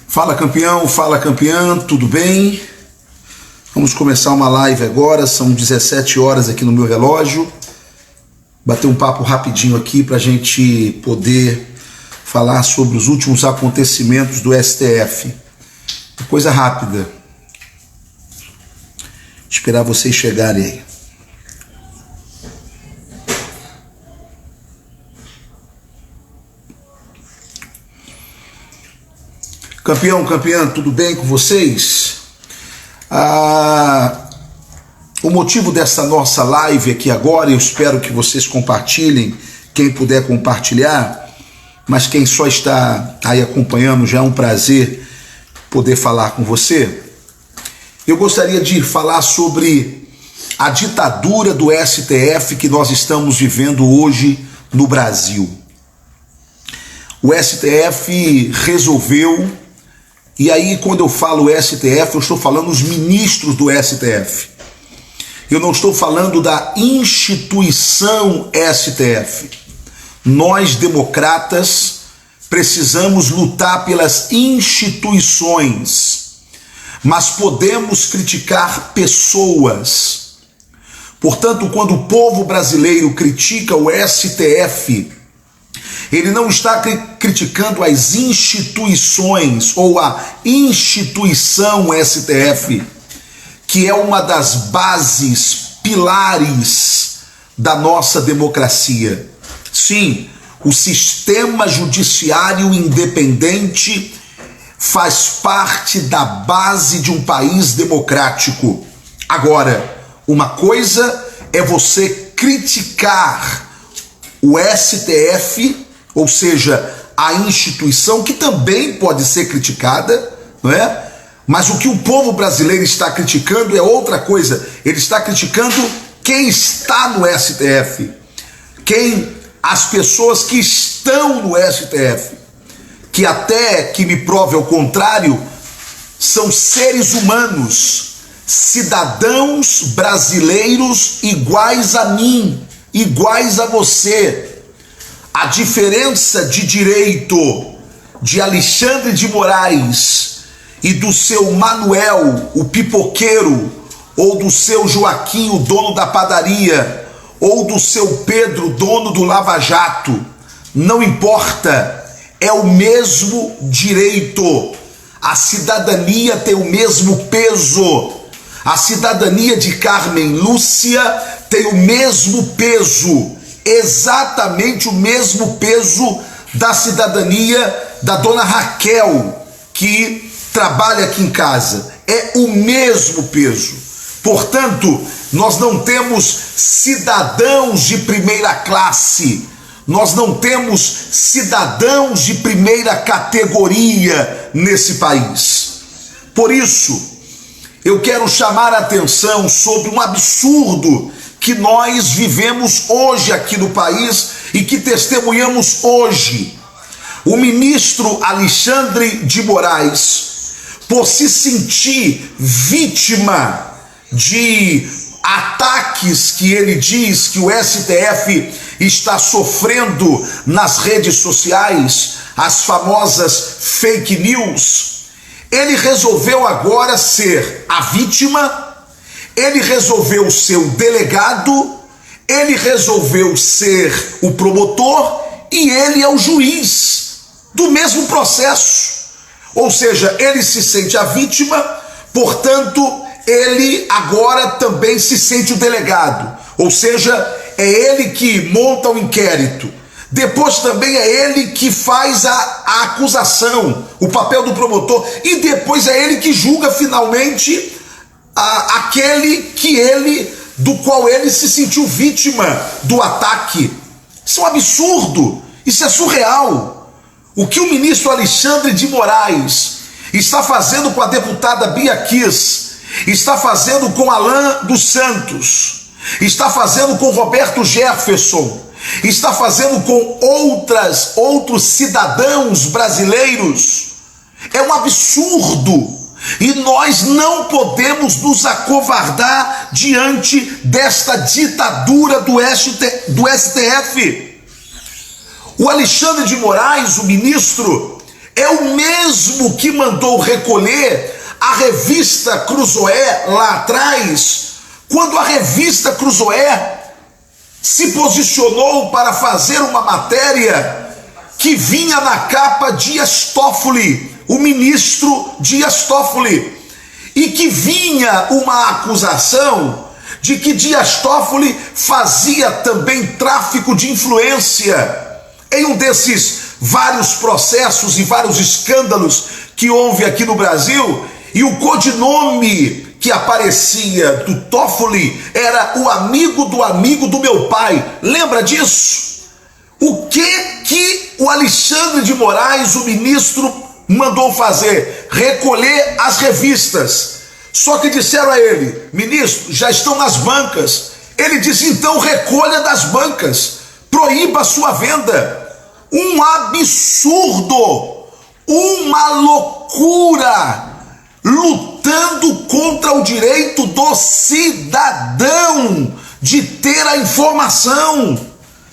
Fala campeã, tudo bem? Vamos começar uma live agora, são 17 horas aqui no meu relógio. Bater um papo rapidinho aqui para a gente poder falar sobre os últimos acontecimentos do STF. Coisa rápida. Esperar vocês chegarem aí. Campeã, tudo bem com vocês? O motivo dessa nossa live aqui agora, eu espero que vocês compartilhem, quem puder compartilhar, mas quem só está aí acompanhando, já é um prazer poder falar com você. Eu gostaria de falar sobre a ditadura do STF que nós estamos vivendo hoje no Brasil. O STF resolveu. E aí, quando eu falo STF, eu estou falando os ministros do STF. Eu não estou falando da instituição STF. Nós, democratas, precisamos lutar pelas instituições, mas podemos criticar pessoas. Portanto, quando o povo brasileiro critica o STF, ele não está criticando as instituições ou a instituição STF, que é uma das bases, pilares da nossa democracia. Sim, o sistema judiciário independente faz parte da base de um país democrático. Agora, uma coisa é você criticar o STF, ou seja, a instituição, que também pode ser criticada, não é? Mas o que o povo brasileiro está criticando é outra coisa. Ele está criticando quem está no STF, as pessoas que estão no STF, que até que me prove ao contrário, são seres humanos, cidadãos brasileiros iguais a mim, iguais a você. A diferença de direito de Alexandre de Moraes e do seu Manuel, o pipoqueiro, ou do seu Joaquim, o dono da padaria, ou do seu Pedro, dono do Lava Jato, não importa, é o mesmo direito. A cidadania tem o mesmo peso. A cidadania de Carmen Lúcia tem o mesmo peso, exatamente o mesmo peso da cidadania da dona Raquel, que trabalha aqui em casa. É o mesmo peso. Portanto, nós não temos cidadãos de primeira classe, nós não temos cidadãos de primeira categoria nesse país. Por isso, eu quero chamar a atenção sobre um absurdo que nós vivemos hoje aqui no país e que testemunhamos hoje. O ministro Alexandre de Moraes, por se sentir vítima de ataques que ele diz que o STF está sofrendo nas redes sociais, as famosas fake news, ele resolveu agora ser a vítima. Ele resolveu ser o delegado, ele resolveu ser o promotor e ele é o juiz do mesmo processo. Ou seja, ele se sente a vítima, portanto, ele agora também se sente o delegado. Ou seja, é ele que monta o inquérito. Depois também é ele que faz a acusação, o papel do promotor. E depois é ele que julga finalmente aquele do qual ele se sentiu vítima do ataque. Isso é um absurdo, isso é surreal. O que o ministro Alexandre de Moraes está fazendo com a deputada Bia Kiss, está fazendo com Alan dos Santos, está fazendo com Roberto Jefferson, está fazendo com outros cidadãos brasileiros, é um absurdo. E nós não podemos nos acovardar diante desta ditadura do STF. O Alexandre de Moraes, o ministro, é o mesmo que mandou recolher a revista Cruzoé lá atrás, quando a revista Cruzoé se posicionou para fazer uma matéria que vinha na capa Dias Toffoli, o ministro Dias Toffoli, e que vinha uma acusação de que Dias Toffoli fazia também tráfico de influência em um desses vários processos e vários escândalos que houve aqui no Brasil, e o codinome que aparecia do Toffoli era o amigo do meu pai. Lembra disso? O que o Alexandre de Moraes, o ministro, mandou fazer? Recolher as revistas. Só que disseram a ele: ministro, já estão nas bancas. Ele disse: então recolha das bancas, proíba a sua venda. Um absurdo, uma loucura, lutando contra o direito do cidadão de ter a informação.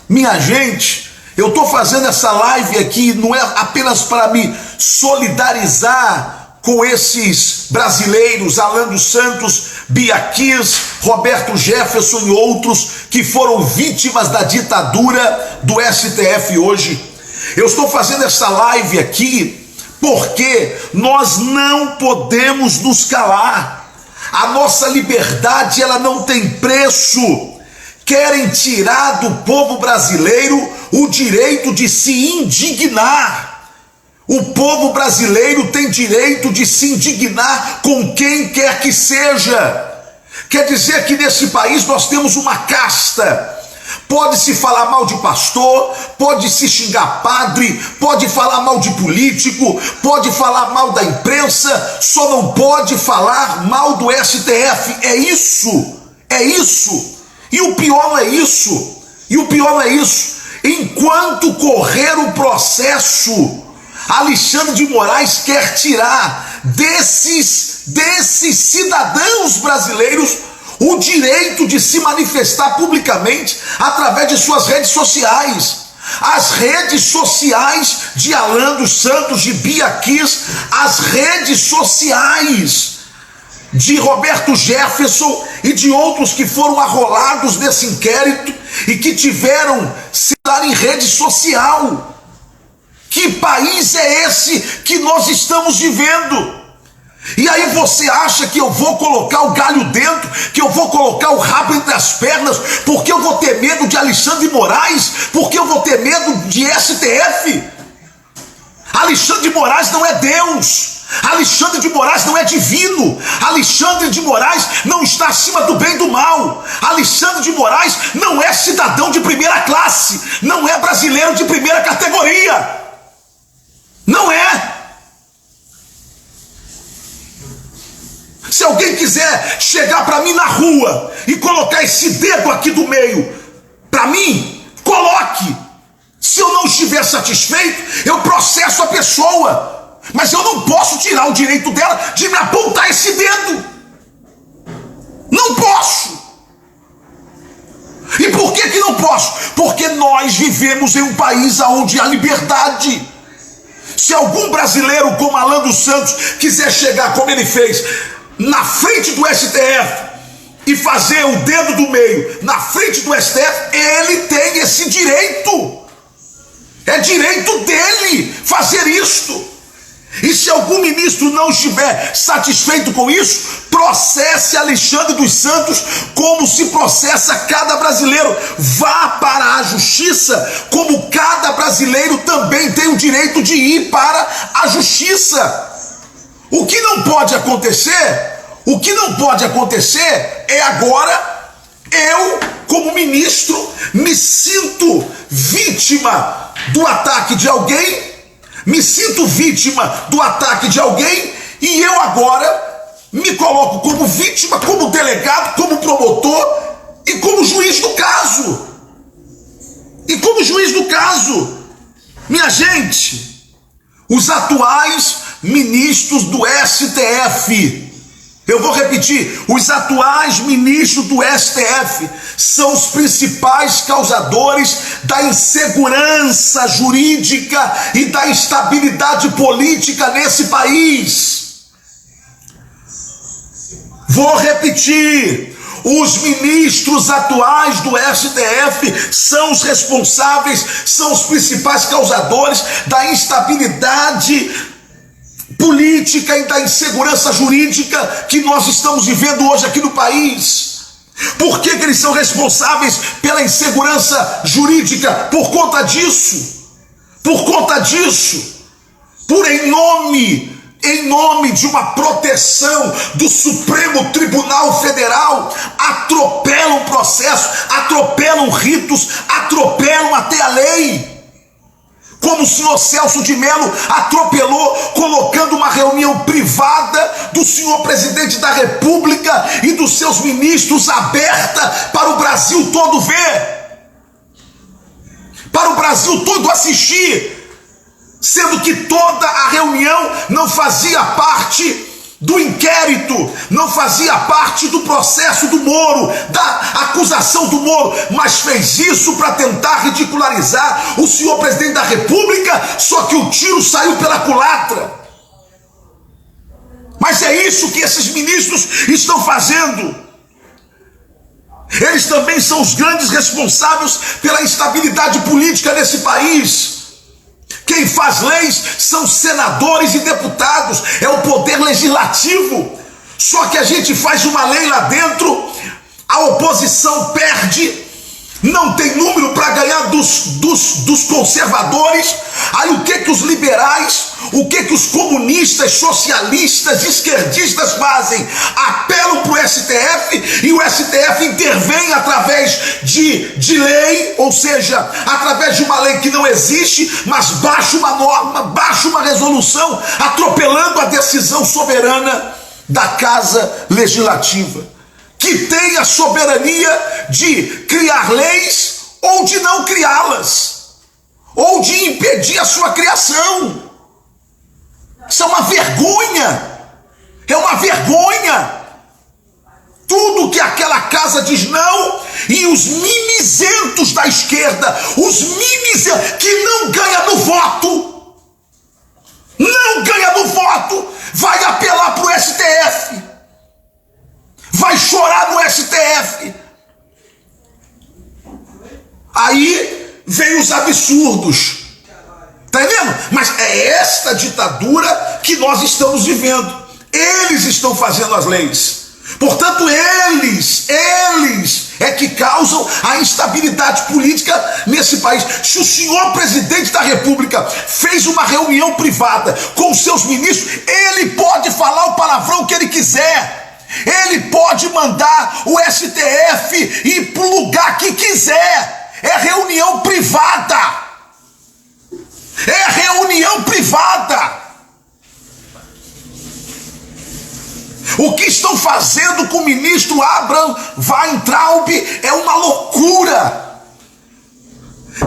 Minha gente, eu estou fazendo essa live aqui não é apenas para me solidarizar com esses brasileiros, Alan dos Santos, Bia Kiss, Roberto Jefferson e outros que foram vítimas da ditadura do STF hoje. Eu estou fazendo essa live aqui porque nós não podemos nos calar. A nossa liberdade, ela não tem preço. Querem tirar do povo brasileiro o direito de se indignar. O povo brasileiro tem direito de se indignar com quem quer que seja. Quer dizer que nesse país nós temos uma casta. Pode-se falar mal de pastor, pode-se xingar padre, pode falar mal de político, pode falar mal da imprensa, só não pode falar mal do STF. É isso, é isso. E o pior não é isso, Enquanto correr o processo, Alexandre de Moraes quer tirar desses cidadãos brasileiros o direito de se manifestar publicamente através de suas redes sociais. As redes sociais de Alan dos Santos, de Bia Kiss, as redes sociais de Roberto Jefferson e de outros que foram arrolados nesse inquérito e que tiveram se dar em rede social. Que país é esse que nós estamos vivendo? E aí você acha que eu vou colocar o galho dentro, que eu vou colocar o rabo entre as pernas, porque eu vou ter medo de Alexandre de Moraes, porque eu vou ter medo de STF? Alexandre de Moraes não é Deus. Alexandre de Moraes não é divino. Alexandre de Moraes não está acima do bem e do mal. Alexandre de Moraes não é cidadão de primeira classe, não é brasileiro de primeira categoria. Não é. Se alguém quiser chegar para mim na rua e colocar esse dedo aqui do meio, para mim, coloque. Se eu não estiver satisfeito, eu processo a pessoa. Mas eu não posso tirar o direito dela de me apontar esse dedo. Não posso. E por que não posso? Porque nós vivemos em um país onde há liberdade. Se algum brasileiro como Alan dos Santos quiser chegar como ele fez na frente do STF e fazer o dedo do meio na frente do STF, ele tem esse direito. É direito dele fazer isto. E se algum ministro não estiver satisfeito com isso, processe Alexandre dos Santos como se processa cada brasileiro. Vá para a justiça, como cada brasileiro também tem o direito de ir para a justiça. O que não pode acontecer é agora eu, como ministro, me sinto vítima do ataque de alguém, e eu agora me coloco como vítima, como delegado, como promotor e como juiz do caso. Minha gente, os atuais ministros do STF, Eu vou repetir, os atuais ministros do STF são os principais causadores da insegurança jurídica e da instabilidade política nesse país. Vou repetir, os ministros atuais do STF são os responsáveis, são os principais causadores da instabilidade política e da insegurança jurídica que nós estamos vivendo hoje aqui no país. Por que eles são responsáveis pela insegurança jurídica? Por conta disso. Em nome de uma proteção do Supremo Tribunal Federal, atropelam o processo, atropelam ritos, atropelam até a lei. Como o senhor Celso de Mello atropelou, colocando uma reunião privada do senhor presidente da República e dos seus ministros aberta para o Brasil todo ver, para o Brasil todo assistir, sendo que toda a reunião não fazia parte do inquérito, não fazia parte do processo do Moro, da acusação do Moro, mas fez isso para tentar ridicularizar o senhor presidente da República, só que o tiro saiu pela culatra. Mas é isso que esses ministros estão fazendo. Eles também são os grandes responsáveis pela instabilidade política nesse país. Quem faz leis são senadores e deputados, é o poder legislativo. Só que a gente faz uma lei lá dentro, a oposição perde, não tem número para ganhar dos conservadores. Aí o que os liberais, o que os comunistas, socialistas, esquerdistas fazem? Apelam para o STF e o STF intervém através de lei, ou seja, através de uma lei que não existe, mas baixa uma norma, baixa uma resolução, atropelando a decisão soberana da Casa Legislativa, que tem a soberania de criar leis ou de não criá-las, ou de impedir a sua criação. Isso é uma vergonha, é uma vergonha. Tudo que aquela casa diz não, e os mimizentos da esquerda, os mimizentos que não ganham no voto, vai apelar para o STF, vai chorar no STF. Aí vem os absurdos, tá entendendo? Mas é esta ditadura que nós estamos vivendo. Eles estão fazendo as leis, portanto eles é que causam a instabilidade política nesse país. Se o senhor presidente da República fez uma reunião privada com os seus ministros, ele pode falar o palavrão que ele quiser. Ele pode mandar o STF ir para o lugar que quiser. É reunião privada. É reunião privada. O que estão fazendo com o ministro Abraham Weintraub é uma loucura.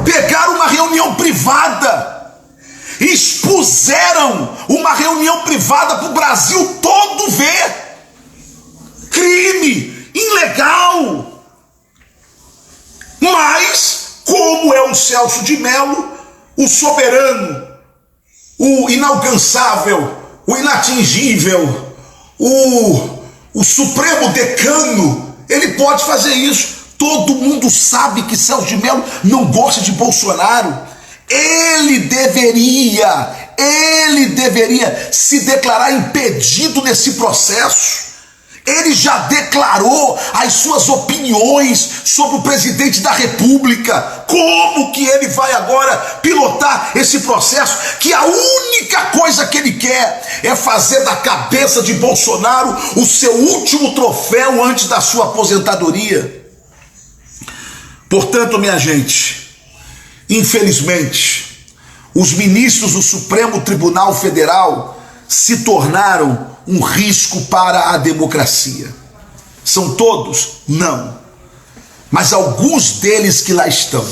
Pegaram uma reunião privada, expuseram uma reunião privada para o Brasil todo ver. Crime, ilegal. Mas, como é o Celso de Mello, o soberano, o inalcançável, o inatingível, o supremo decano, ele pode fazer isso. Todo mundo sabe que Celso de Mello não gosta de Bolsonaro. Ele deveria se declarar impedido nesse processo. Ele já declarou as suas opiniões sobre o presidente da República. Como que ele vai agora pilotar esse processo? Que a única coisa que ele quer é fazer da cabeça de Bolsonaro o seu último troféu antes da sua aposentadoria. Portanto, minha gente, infelizmente, os ministros do Supremo Tribunal Federal se tornaram um risco para a democracia. São todos? Não. Mas alguns deles que lá estão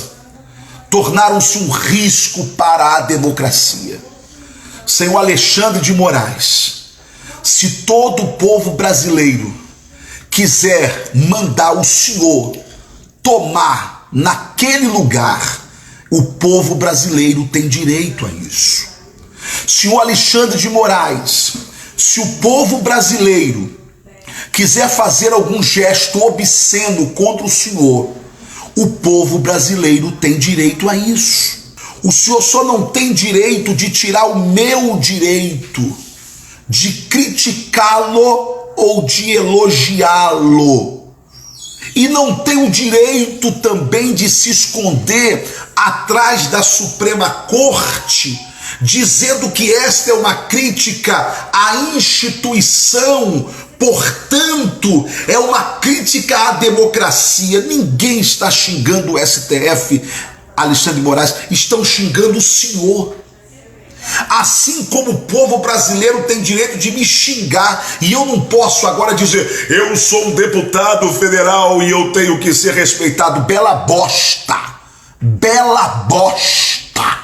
tornaram-se um risco para a democracia. Senhor Alexandre de Moraes, Se todo o povo brasileiro quiser mandar o senhor tomar naquele lugar, o povo brasileiro tem direito a isso. Senhor Alexandre de Moraes, se o povo brasileiro quiser fazer algum gesto obsceno contra o senhor, o povo brasileiro tem direito a isso. O senhor só não tem direito de tirar o meu direito de criticá-lo ou de elogiá-lo. E não tem o direito também de se esconder atrás da Suprema Corte, dizendo que esta é uma crítica à instituição, portanto, é uma crítica à democracia. Ninguém está xingando o STF, Alexandre de Moraes, estão xingando o senhor. Assim como o povo brasileiro tem direito de me xingar, e eu não posso agora dizer, eu sou um deputado federal e eu tenho que ser respeitado. Bela bosta, bela bosta.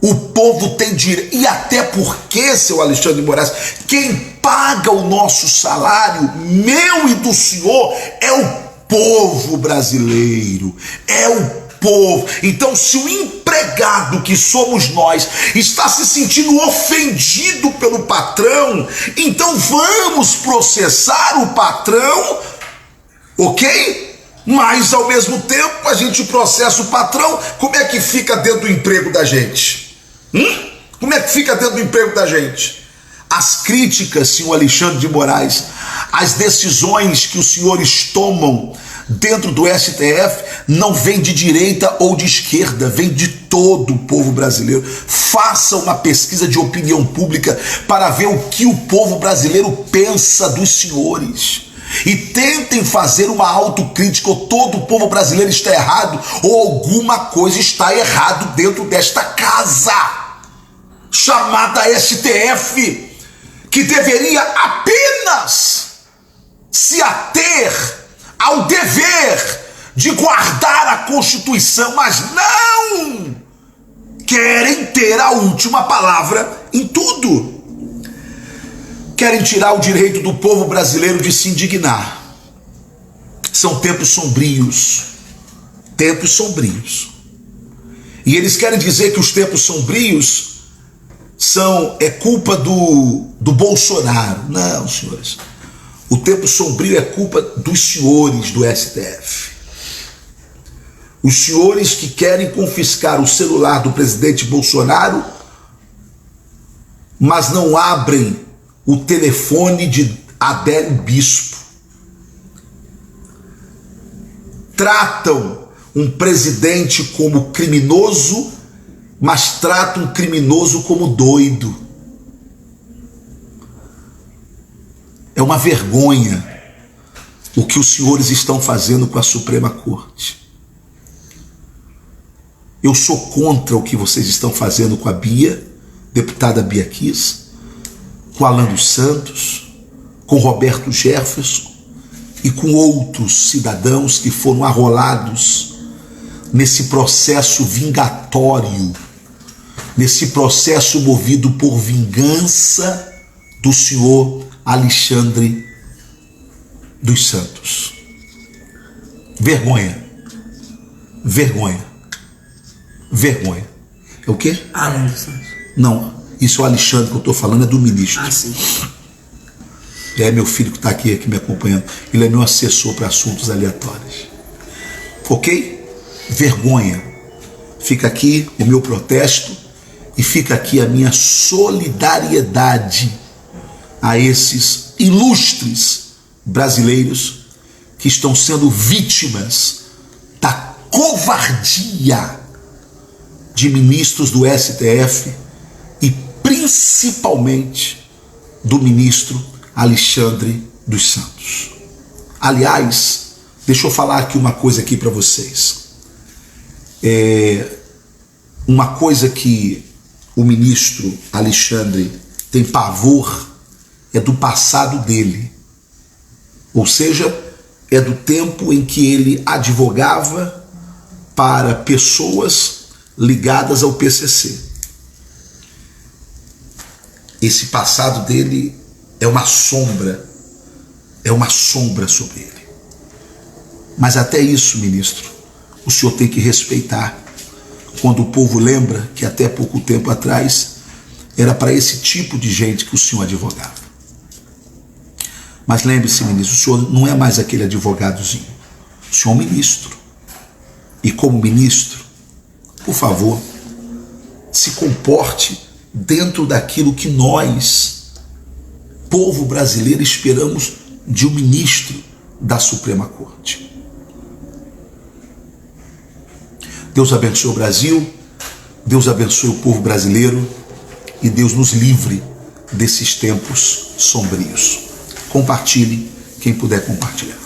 O povo tem direito, e até porque, seu Alexandre de Moraes, quem paga o nosso salário, meu e do senhor, é o povo brasileiro, é o povo. Então, se o empregado que somos nós está se sentindo ofendido pelo patrão, então vamos processar o patrão, ok? Mas ao mesmo tempo a gente processa o patrão. Como é que fica dentro do emprego da gente? Como é que fica dentro do emprego da gente? As críticas, senhor Alexandre de Moraes, as decisões que os senhores tomam dentro do STF não vem de direita ou de esquerda, vem de todo o povo brasileiro. Faça uma pesquisa de opinião pública para ver o que o povo brasileiro pensa dos senhores. E tentem fazer uma autocrítica, ou todo o povo brasileiro está errado, ou alguma coisa está errado dentro desta casa chamada STF, que deveria apenas se ater ao dever de guardar a Constituição, mas não querem ter a última palavra em tudo. Querem tirar o direito do povo brasileiro de se indignar. São tempos sombrios, tempos sombrios. E eles querem dizer que os tempos sombrios é culpa do Bolsonaro. Não, senhores. O tempo sombrio é culpa dos senhores do STF. Os senhores que querem confiscar o celular do presidente Bolsonaro, mas não abrem o telefone de Adélio Bispo. Tratam um presidente como criminoso, mas tratam um criminoso como doido. É uma vergonha o que os senhores estão fazendo com a Suprema Corte. Eu sou contra o que vocês estão fazendo com a Bia, deputada Bia Kiss, com Alan dos Santos, com Roberto Jefferson e com outros cidadãos que foram arrolados nesse processo vingatório, nesse processo movido por vingança do senhor Alexandre dos Santos. Vergonha. Vergonha. Vergonha. É o quê? Alan dos Santos. Não, isso é o Alexandre que eu estou falando, é do ministro. Ah, sim. É meu filho que está aqui me acompanhando. Ele é meu assessor para assuntos aleatórios. Ok? Vergonha. Fica aqui o meu protesto e fica aqui a minha solidariedade a esses ilustres brasileiros que estão sendo vítimas da covardia de ministros do STF e principalmente do ministro Alexandre dos Santos. Aliás, deixa eu falar aqui uma coisa aqui para vocês. Uma coisa que o ministro Alexandre tem pavor é do passado dele. Ou seja, é do tempo em que ele advogava para pessoas ligadas ao PCC. Esse passado dele é uma sombra sobre ele. Mas até isso, ministro, o senhor tem que respeitar. Quando o povo lembra que até pouco tempo atrás era para esse tipo de gente que o senhor advogava. Mas lembre-se, ministro, o senhor não é mais aquele advogadozinho. O senhor é um ministro. E como ministro, por favor, se comporte dentro daquilo que nós, povo brasileiro, esperamos de um ministro da Suprema Corte. Deus abençoe o Brasil, Deus abençoe o povo brasileiro e Deus nos livre desses tempos sombrios. Compartilhe, quem puder compartilhar.